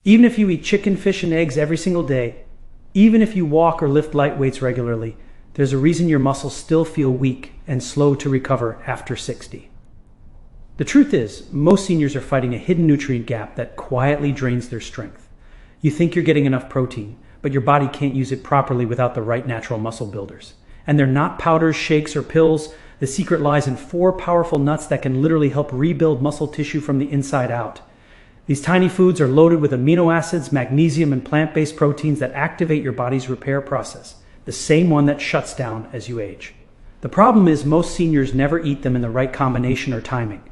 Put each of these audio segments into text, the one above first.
Even if you eat chicken, fish, and eggs every single day, even if you walk or lift light weights regularly, there's a reason your muscles still feel weak and slow to recover after 60. The truth is, most seniors are fighting a hidden nutrient gap that quietly drains their strength. You think you're getting enough protein, but your body can't use it properly without the right natural muscle builders. And they're not powders, shakes, or pills. The secret lies in 4 powerful nuts that can literally help rebuild muscle tissue from the inside out. These tiny foods are loaded with amino acids, magnesium, and plant-based proteins that activate your body's repair process, the same one that shuts down as you age. The problem is most seniors never eat them in the right combination or timing.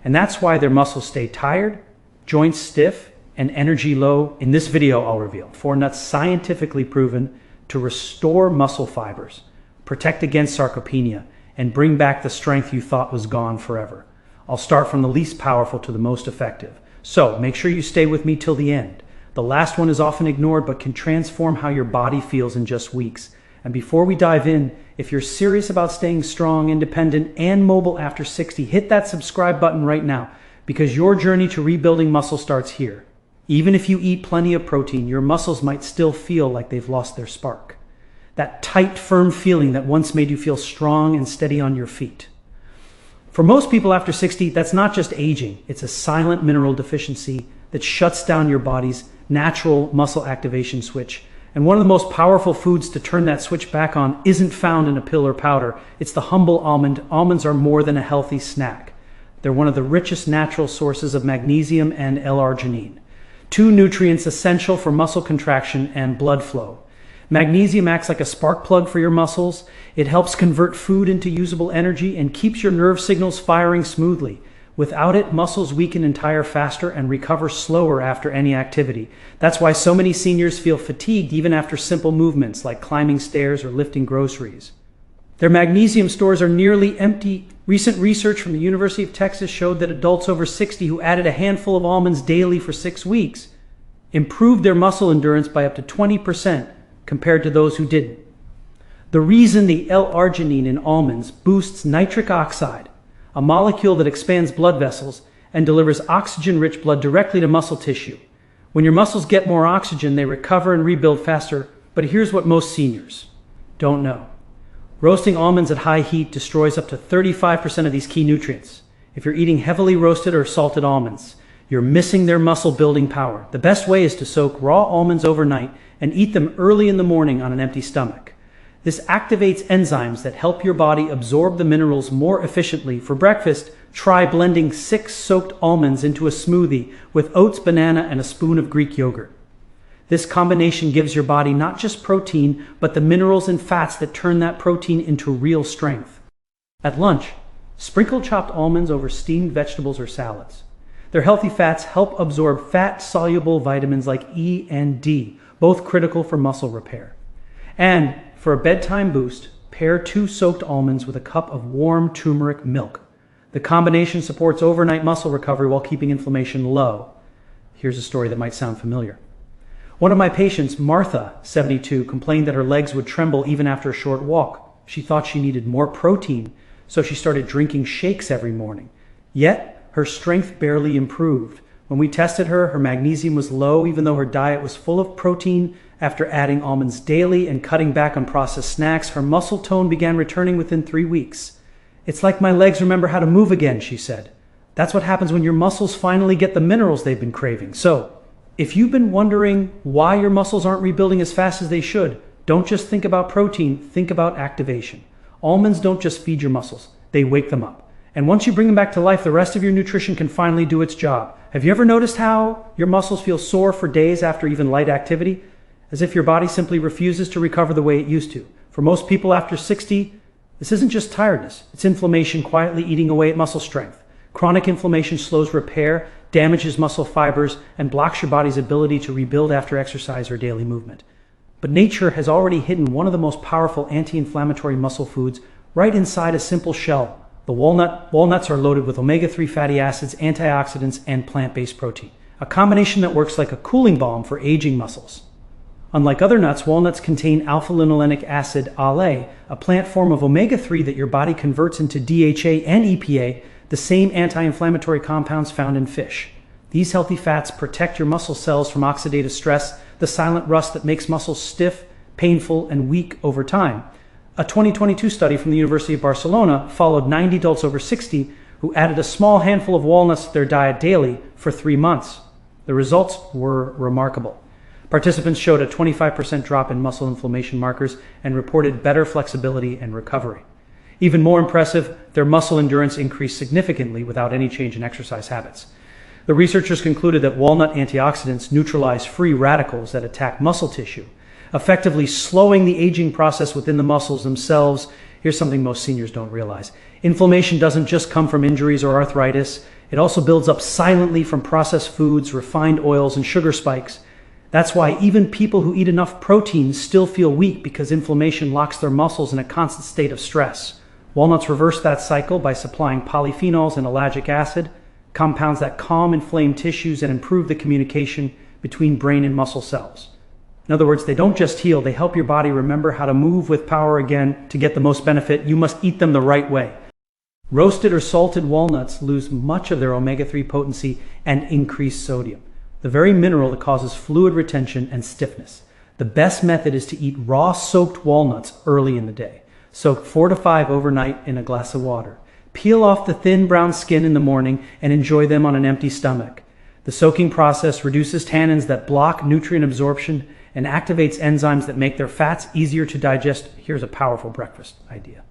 And that's why their muscles stay tired, joints stiff, and energy low. In this video, I'll reveal 4 nuts scientifically proven to restore muscle fibers, protect against sarcopenia, and bring back the strength you thought was gone forever. I'll start from the least powerful to the most effective. So make sure you stay with me till the end. The last one is often ignored but can transform how your body feels in just weeks. And before we dive in, if you're serious about staying strong, independent, and mobile after 60, hit that subscribe button right now, because your journey to rebuilding muscle starts here. Even if you eat plenty of protein, your muscles might still feel like they've lost their spark. That tight, firm feeling that once made you feel strong and steady on your feet. For most people after 60, that's not just aging. It's a silent mineral deficiency that shuts down your body's natural muscle activation switch. And one of the most powerful foods to turn that switch back on isn't found in a pill or powder. It's the humble almond. Almonds are more than a healthy snack. They're one of the richest natural sources of magnesium and L-arginine, 2 nutrients essential for muscle contraction and blood flow. Magnesium acts like a spark plug for your muscles. It helps convert food into usable energy and keeps your nerve signals firing smoothly. Without it, muscles weaken and tire faster and recover slower after any activity. That's why so many seniors feel fatigued even after simple movements like climbing stairs or lifting groceries. Their magnesium stores are nearly empty. Recent research from the University of Texas showed that adults over 60 who added a handful of almonds daily for 6 weeks improved their muscle endurance by up to 20%. Compared to those who didn't. The reason the L-arginine in almonds boosts nitric oxide, a molecule that expands blood vessels and delivers oxygen-rich blood directly to muscle tissue. When your muscles get more oxygen, they recover and rebuild faster. But here's what most seniors don't know. Roasting almonds at high heat destroys up to 35% of these key nutrients. If you're eating heavily roasted or salted almonds, you're missing their muscle building power. The best way is to soak raw almonds overnight and eat them early in the morning on an empty stomach. This activates enzymes that help your body absorb the minerals more efficiently. For breakfast, try blending 6 soaked almonds into a smoothie with oats, banana, and a spoon of Greek yogurt. This combination gives your body not just protein, but the minerals and fats that turn that protein into real strength. At lunch, sprinkle chopped almonds over steamed vegetables or salads. Their healthy fats help absorb fat-soluble vitamins like E and D, both critical for muscle repair. And for a bedtime boost, pair 2 soaked almonds with a cup of warm turmeric milk. The combination supports overnight muscle recovery while keeping inflammation low. Here's a story that might sound familiar. One of my patients, Martha, 72, complained that her legs would tremble even after a short walk. She thought she needed more protein, so she started drinking shakes every morning. Yet, her strength barely improved. When we tested her, her magnesium was low even though her diet was full of protein. After adding almonds daily and cutting back on processed snacks, her muscle tone began returning within 3 weeks. "It's like my legs remember how to move again," she said. That's what happens when your muscles finally get the minerals they've been craving. So, if you've been wondering why your muscles aren't rebuilding as fast as they should, don't just think about protein, think about activation. Almonds don't just feed your muscles, they wake them up. And once you bring them back to life, the rest of your nutrition can finally do its job. Have you ever noticed how your muscles feel sore for days after even light activity? As if your body simply refuses to recover the way it used to. For most people after 60, this isn't just tiredness. It's inflammation quietly eating away at muscle strength. Chronic inflammation slows repair, damages muscle fibers, and blocks your body's ability to rebuild after exercise or daily movement. But nature has already hidden one of the most powerful anti-inflammatory muscle foods right inside a simple shell. The walnut. Walnuts are loaded with omega-3 fatty acids, antioxidants, and plant-based protein, a combination that works like a cooling balm for aging muscles. Unlike other nuts, walnuts contain alpha-linolenic acid, ALA, a plant form of omega-3 that your body converts into DHA and EPA, the same anti-inflammatory compounds found in fish. These healthy fats protect your muscle cells from oxidative stress, the silent rust that makes muscles stiff, painful, and weak over time. A 2022 study from the University of Barcelona followed 90 adults over 60 who added a small handful of walnuts to their diet daily for 3 months. The results were remarkable. Participants showed a 25% drop in muscle inflammation markers and reported better flexibility and recovery. Even more impressive, their muscle endurance increased significantly without any change in exercise habits. The researchers concluded that walnut antioxidants neutralize free radicals that attack muscle tissue, effectively slowing the aging process within the muscles themselves. Here's something most seniors don't realize. Inflammation doesn't just come from injuries or arthritis. It also builds up silently from processed foods, refined oils, and sugar spikes. That's why even people who eat enough protein still feel weak, because inflammation locks their muscles in a constant state of stress. Walnuts reverse that cycle by supplying polyphenols and ellagic acid, compounds that calm inflamed tissues and improve the communication between brain and muscle cells. In other words, they don't just heal, they help your body remember how to move with power again. To get the most benefit, you must eat them the right way. Roasted or salted walnuts lose much of their omega-3 potency and increase sodium, the very mineral that causes fluid retention and stiffness. The best method is to eat raw soaked walnuts early in the day. Soak 4 to 5 overnight in a glass of water. Peel off the thin brown skin in the morning and enjoy them on an empty stomach. The soaking process reduces tannins that block nutrient absorption and activates enzymes that make their fats easier to digest. Here's a powerful breakfast idea.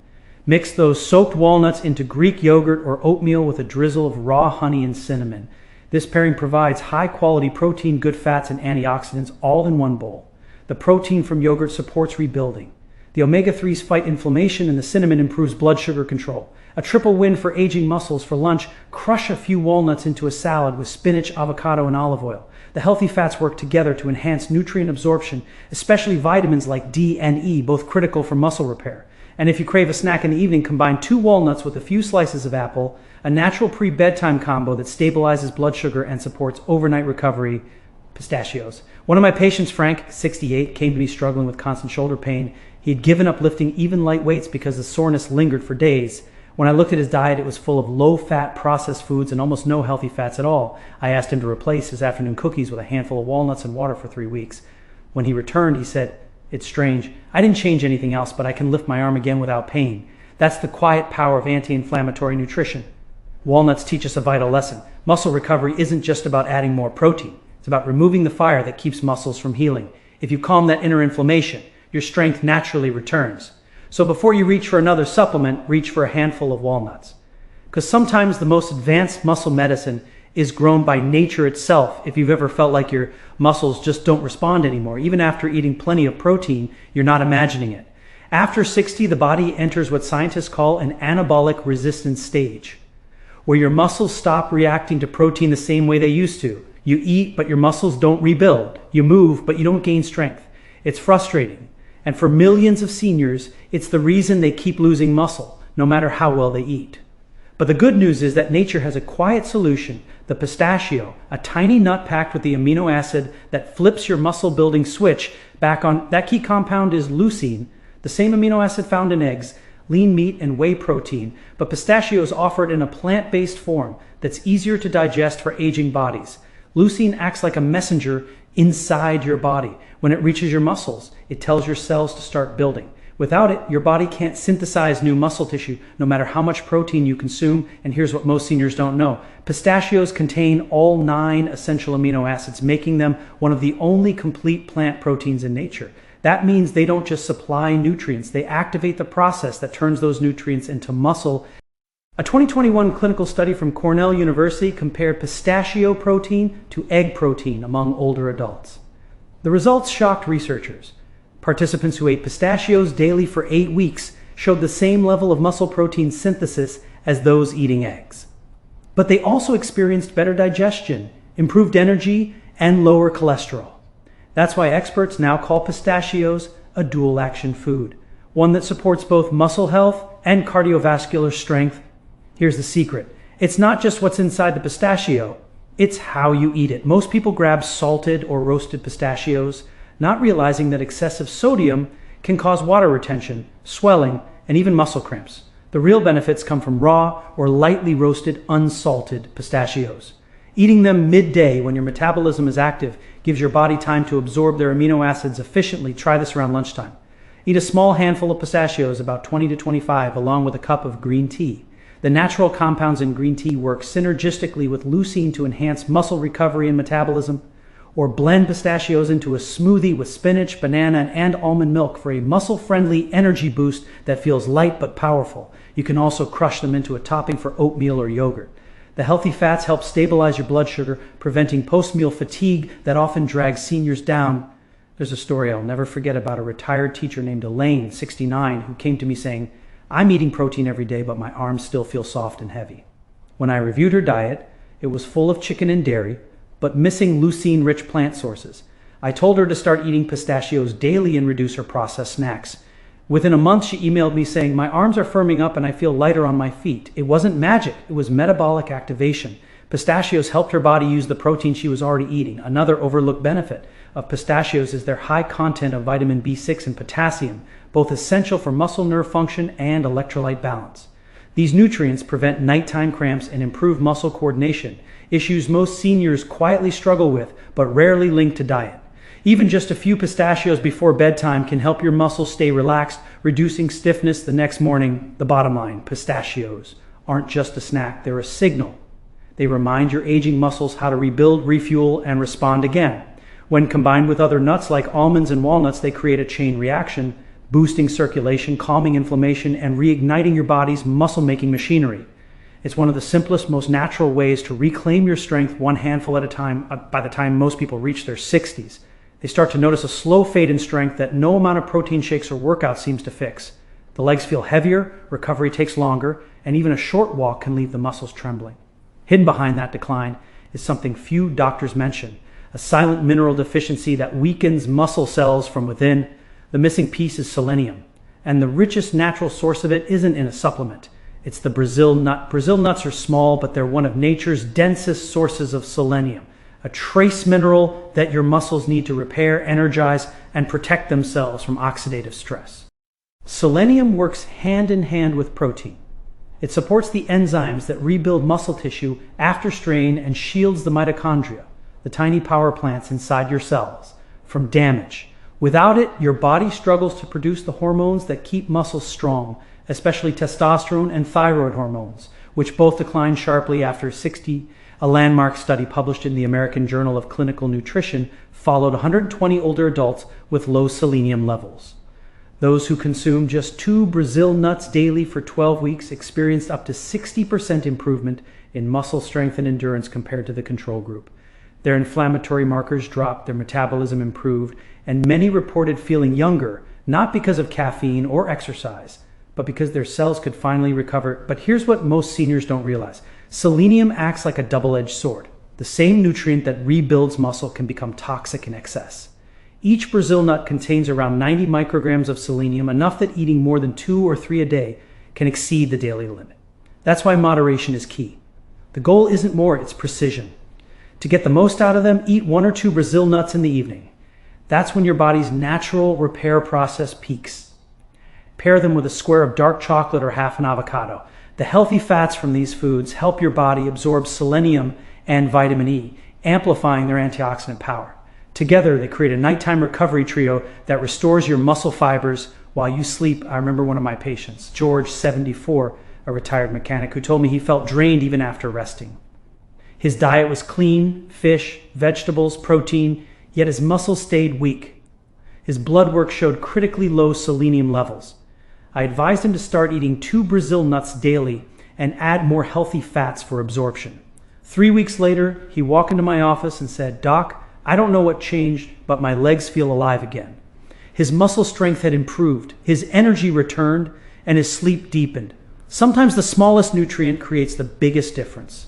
Mix those soaked walnuts into Greek yogurt or oatmeal with a drizzle of raw honey and cinnamon. This pairing provides high-quality protein, good fats, and antioxidants all in one bowl. The protein from yogurt supports rebuilding. The omega-3s fight inflammation, and the cinnamon improves blood sugar control. A triple win for aging muscles. For lunch, crush a few walnuts into a salad with spinach, avocado, and olive oil. The healthy fats work together to enhance nutrient absorption, especially vitamins like D and E, both critical for muscle repair. And if you crave a snack in the evening, combine 2 walnuts with a few slices of apple, a natural pre-bedtime combo that stabilizes blood sugar and supports overnight recovery. Pistachios. One of my patients, Frank, 68, came to me struggling with constant shoulder pain. He had given up lifting even light weights because the soreness lingered for days. When I looked at his diet, it was full of low-fat processed foods and almost no healthy fats at all. I asked him to replace his afternoon cookies with a handful of walnuts and water for 3 weeks. When he returned, he said, "It's strange. I didn't change anything else, but I can lift my arm again without pain." That's the quiet power of anti-inflammatory nutrition. Walnuts teach us a vital lesson. Muscle recovery isn't just about adding more protein. It's about removing the fire that keeps muscles from healing. If you calm that inner inflammation, your strength naturally returns. So before you reach for another supplement, reach for a handful of walnuts. Because sometimes the most advanced muscle medicine is grown by nature itself. If you've ever felt like your muscles just don't respond anymore, even after eating plenty of protein, you're not imagining it. After 60, the body enters what scientists call an anabolic resistance stage, where your muscles stop reacting to protein the same way they used to. You eat, but your muscles don't rebuild. You move, but you don't gain strength. It's frustrating. And for millions of seniors, it's the reason they keep losing muscle, no matter how well they eat. But the good news is that nature has a quiet solution. The pistachio, a tiny nut packed with the amino acid that flips your muscle building switch back on. That key compound is leucine, the same amino acid found in eggs, lean meat, and whey protein. But pistachios offer it in a plant-based form that's easier to digest for aging bodies. Leucine acts like a messenger inside your body. When it reaches your muscles, it tells your cells to start building. Without it, your body can't synthesize new muscle tissue, no matter how much protein you consume. And here's what most seniors don't know. Pistachios contain all 9 essential amino acids, making them one of the only complete plant proteins in nature. That means they don't just supply nutrients, they activate the process that turns those nutrients into muscle. A 2021 clinical study from Cornell University compared pistachio protein to egg protein among older adults. The results shocked researchers. Participants who ate pistachios daily for 8 weeks showed the same level of muscle protein synthesis as those eating eggs. But they also experienced better digestion, improved energy, and lower cholesterol. That's why experts now call pistachios a dual-action food, one that supports both muscle health and cardiovascular strength. Here's the secret. It's not just what's inside the pistachio, it's how you eat it. Most people grab salted or roasted pistachios, not realizing that excessive sodium can cause water retention, swelling, and even muscle cramps. The real benefits come from raw or lightly roasted, unsalted pistachios. Eating them midday when your metabolism is active gives your body time to absorb their amino acids efficiently. Try this around lunchtime. Eat a small handful of pistachios, about 20 to 25, along with a cup of green tea. The natural compounds in green tea work synergistically with leucine to enhance muscle recovery and metabolism. Or blend pistachios into a smoothie with spinach, banana, and almond milk for a muscle-friendly energy boost that feels light but powerful. You can also crush them into a topping for oatmeal or yogurt. The healthy fats help stabilize your blood sugar, preventing post-meal fatigue that often drags seniors down. There's a story I'll never forget about a retired teacher named Elaine, 69, who came to me saying, "I'm eating protein every day, but my arms still feel soft and heavy." When I reviewed her diet, it was full of chicken and dairy, but missing leucine-rich plant sources. I told her to start eating pistachios daily and reduce her processed snacks. Within a month, she emailed me saying, "My arms are firming up and I feel lighter on my feet." It wasn't magic, it was metabolic activation. Pistachios helped her body use the protein she was already eating. Another overlooked benefit of pistachios is their high content of vitamin B6 and potassium, both essential for muscle nerve function and electrolyte balance. These nutrients prevent nighttime cramps and improve muscle coordination, issues most seniors quietly struggle with, but rarely linked to diet. Even just a few pistachios before bedtime can help your muscles stay relaxed, reducing stiffness the next morning. The bottom line, pistachios aren't just a snack, they're a signal. They remind your aging muscles how to rebuild, refuel, and respond again. When combined with other nuts like almonds and walnuts, they create a chain reaction, boosting circulation, calming inflammation, and reigniting your body's muscle-making machinery. It's one of the simplest, most natural ways to reclaim your strength one handful at a time. By the time most people reach their 60s, they start to notice a slow fade in strength that no amount of protein shakes or workouts seems to fix. The legs feel heavier, recovery takes longer, and even a short walk can leave the muscles trembling. Hidden behind that decline is something few doctors mention, a silent mineral deficiency that weakens muscle cells from within. The missing piece is selenium, and the richest natural source of it isn't in a supplement. It's the Brazil nut. Brazil nuts are small, but they're one of nature's densest sources of selenium, a trace mineral that your muscles need to repair, energize, and protect themselves from oxidative stress. Selenium works hand in hand with protein. It supports the enzymes that rebuild muscle tissue after strain and shields the mitochondria, the tiny power plants inside your cells, from damage. Without it, your body struggles to produce the hormones that keep muscles strong, especially testosterone and thyroid hormones, which both decline sharply after 60. A landmark study published in the American Journal of Clinical Nutrition followed 120 older adults with low selenium levels. Those who consumed just 2 Brazil nuts daily for 12 weeks experienced up to 60% improvement in muscle strength and endurance compared to the control group. Their inflammatory markers dropped, their metabolism improved, and many reported feeling younger, not because of caffeine or exercise, but because their cells could finally recover. But here's what most seniors don't realize. Selenium acts like a double-edged sword. The same nutrient that rebuilds muscle can become toxic in excess. Each Brazil nut contains around 90 micrograms of selenium, enough that eating more than 2 or 3 a day can exceed the daily limit. That's why moderation is key. The goal isn't more, it's precision. To get the most out of them, eat 1 or 2 Brazil nuts in the evening. That's when your body's natural repair process peaks. Pair them with a square of dark chocolate or half an avocado. The healthy fats from these foods help your body absorb selenium and vitamin E, amplifying their antioxidant power. Together, they create a nighttime recovery trio that restores your muscle fibers while you sleep. I remember one of my patients, George, 74, a retired mechanic, who told me he felt drained even after resting. His diet was clean, fish, vegetables, protein, yet his muscles stayed weak. His blood work showed critically low selenium levels. I advised him to start eating 2 Brazil nuts daily and add more healthy fats for absorption. 3 weeks later, he walked into my office and said, "Doc, I don't know what changed, but my legs feel alive again." His muscle strength had improved, his energy returned, and his sleep deepened. Sometimes the smallest nutrient creates the biggest difference.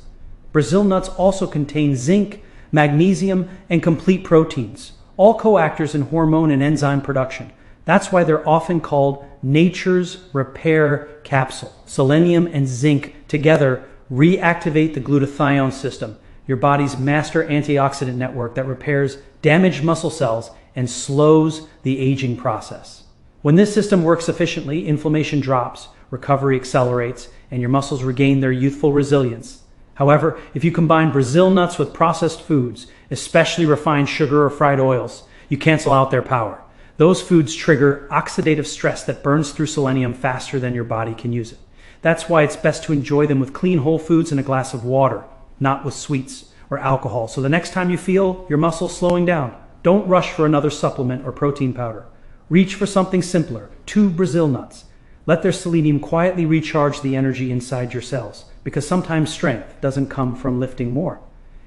Brazil nuts also contain zinc, magnesium, and complete proteins, all coactors in hormone and enzyme production. That's why they're often called nature's repair capsule. Selenium and zinc together reactivate the glutathione system, your body's master antioxidant network that repairs damaged muscle cells and slows the aging process. When this system works efficiently, inflammation drops, recovery accelerates, and your muscles regain their youthful resilience. However, if you combine Brazil nuts with processed foods, especially refined sugar or fried oils, you cancel out their power. Those foods trigger oxidative stress that burns through selenium faster than your body can use it. That's why it's best to enjoy them with clean whole foods and a glass of water, not with sweets or alcohol. So the next time you feel your muscles slowing down, don't rush for another supplement or protein powder. Reach for something simpler, 2 Brazil nuts. Let their selenium quietly recharge the energy inside your cells, because sometimes strength doesn't come from lifting more.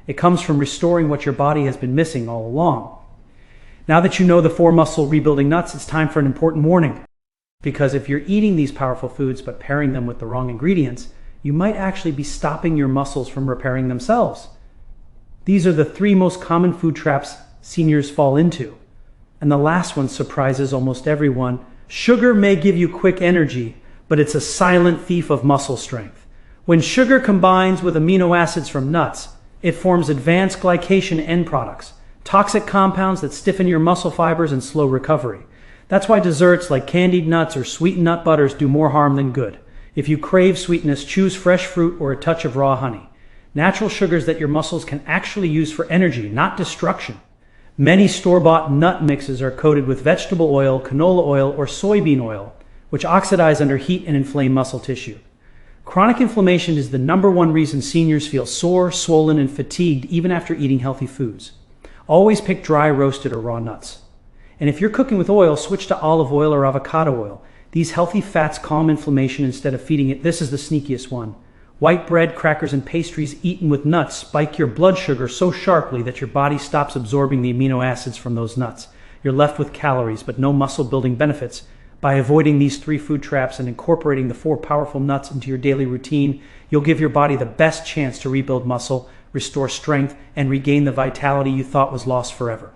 It comes from restoring what your body has been missing all along. Now that you know the 4 muscle rebuilding nuts, it's time for an important warning. Because if you're eating these powerful foods but pairing them with the wrong ingredients, you might actually be stopping your muscles from repairing themselves. These are the 3 most common food traps seniors fall into. And the last one surprises almost everyone. Sugar may give you quick energy, but it's a silent thief of muscle strength. When sugar combines with amino acids from nuts, it forms advanced glycation end products, toxic compounds that stiffen your muscle fibers and slow recovery. That's why desserts like candied nuts or sweetened nut butters do more harm than good. If you crave sweetness, choose fresh fruit or a touch of raw honey. Natural sugars that your muscles can actually use for energy, not destruction. Many store-bought nut mixes are coated with vegetable oil, canola oil, or soybean oil, which oxidize under heat and inflame muscle tissue. Chronic inflammation is the #1 reason seniors feel sore, swollen, and fatigued even after eating healthy foods. Always pick dry, roasted, or raw nuts. And if you're cooking with oil, switch to olive oil or avocado oil. These healthy fats calm inflammation instead of feeding it. This is the sneakiest one. White bread, crackers, and pastries eaten with nuts spike your blood sugar so sharply that your body stops absorbing the amino acids from those nuts. You're left with calories, but no muscle-building benefits. By avoiding these 3 food traps and incorporating the 4 powerful nuts into your daily routine, you'll give your body the best chance to rebuild muscle, restore strength, and regain the vitality you thought was lost forever.